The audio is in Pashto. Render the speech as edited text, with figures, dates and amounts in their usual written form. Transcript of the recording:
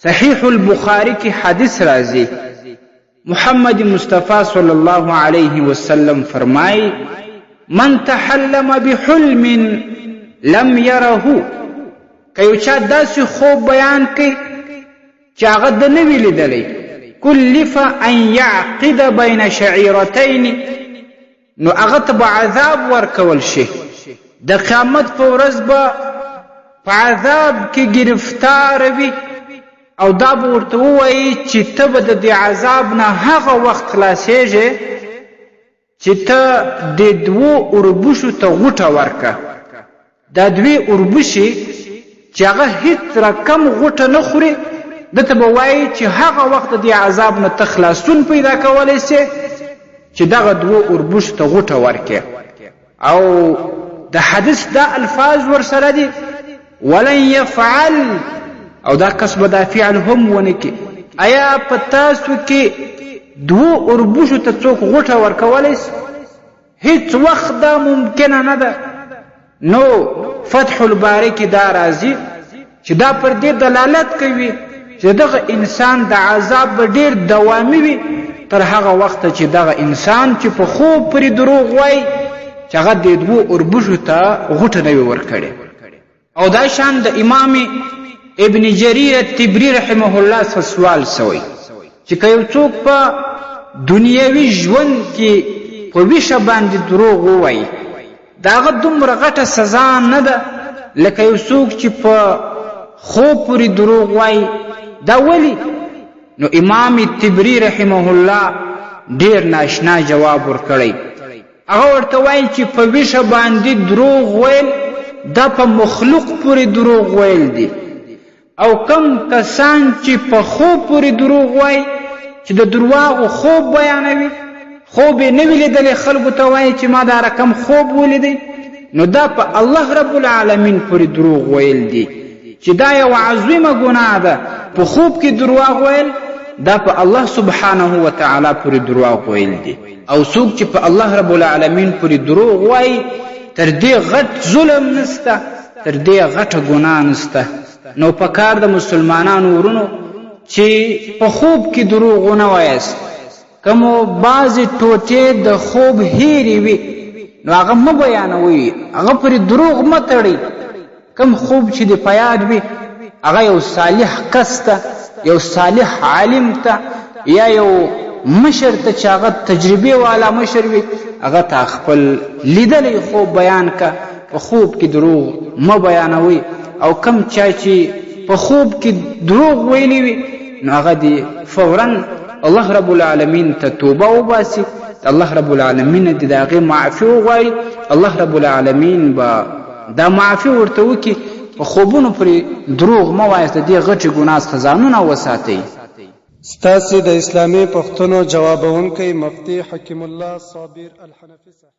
صحیح البخاری کی حدیث راځي محمد مصطفی صلی الله علیه وسلم فرمای من تحلم بحلم لم يره کيو چا داسې خوب بیان کوي چې هغه د نه وی لیدلی کلف ان يعقد بین شعيرتين نو هغه ته به عذاب ورکول شي د قیامت په ورځ به په عذاب کې گرفتار وي او دا به ورته ووایي چې ته به د دې عذاب نه هغه وخت خلاصېږې چې ته د دوو اوربشو ته غوټه ورکه دا دوی اوربشي چې هغه هیڅ رقم غوټه نه خوري دته به وایي چې هغه وخت د دې عذاب نه ته خلاصون پیدا کولی سې چې دغه دوو اوربشو ته غوټه ورکې او د حدیث دا الفاظ ورسره دي ولن يفعل او دا کس به دا فعل هم ونه کې آیا په تاسو کې دوو اوربشو ته څوک غوټه ورکولی سي هیڅ وخت دا ممکنه نه ده نو فتح الباری کې دا راځي چې دا پر دې دلالت کوي چې دغه انسان د عذاب به ډېر دوامي وي تر هغه وخته چې دغه انسان چې په خوب پرې دروغ وایي چې هغه د دوو اوربشو ته غوټه نه وي ورکړې او دا شان د امام ابن جریر الطبري رحمه الله څخه سوال سوی چې که یو څوک په دنیوي ژوند کې په ویښه باندې دروغ ووایي د هغه دومره غټه سزا نه ده لکه یو څوک چې په خوب پورې دروغ وایي دا ولي نو امام الطبري رحمه الله ډېر ناشنا جواب ورکړی هغه ورته وایي چې په ویښه باندې دروغ ویل دا په مخلوق پورې دروغ ویل دي او کم کسان چې په خوب پورې دروغ وایي چې د درواغو خوب بیانوي خوب یې نه وي لیدلی خلکو ته وایي چې ما دا رقم خوب ولیدی نو دا په الله رب العالمین پورې دروغ ویل دي چې دا یو عظیمه ګناه ده په خوب کې درواغ ویل دا په الله سبحانه وتعالی پورې دروغ ویل دي او څوک چې په الله رب العالمین پورې دروغ وایي تر دې غټ ظلم نسته تر دې غټه ګناه نسته نو په کار د مسلمانانو ورونو چې په خوب کې دروغ ونه وایاست کومو بعضې ټوټې د خوب هیرې وي نو هغه مه بیانوئ هغه پرې دروغ مه تړئ کم خوب چې د په یاد وي هغه یو صالح کس ته یو صالح عالم ته یا یو مشر ته چې هغه تجربې والا مشر وي هغه ته خپل لیدلی خوب بیان که په خوب کې دروغ مه بیانوئ او کم چا چې په خوب کې دروغ ویلی وي نو هغه دې فورا الله رب العالمین ته توبه وباسي الله رب العالمین دې د هغې معافي وغواړي الله رب العالمین به دا معافي ورته وکړي په خوبونو پرې دروغ مه وایاست د دې غټې ګناه څخه ځانونه وساتئ ستاسې د اسلامي پوښتنو جوابونکی مفتي حکیم الله صابر الحنفي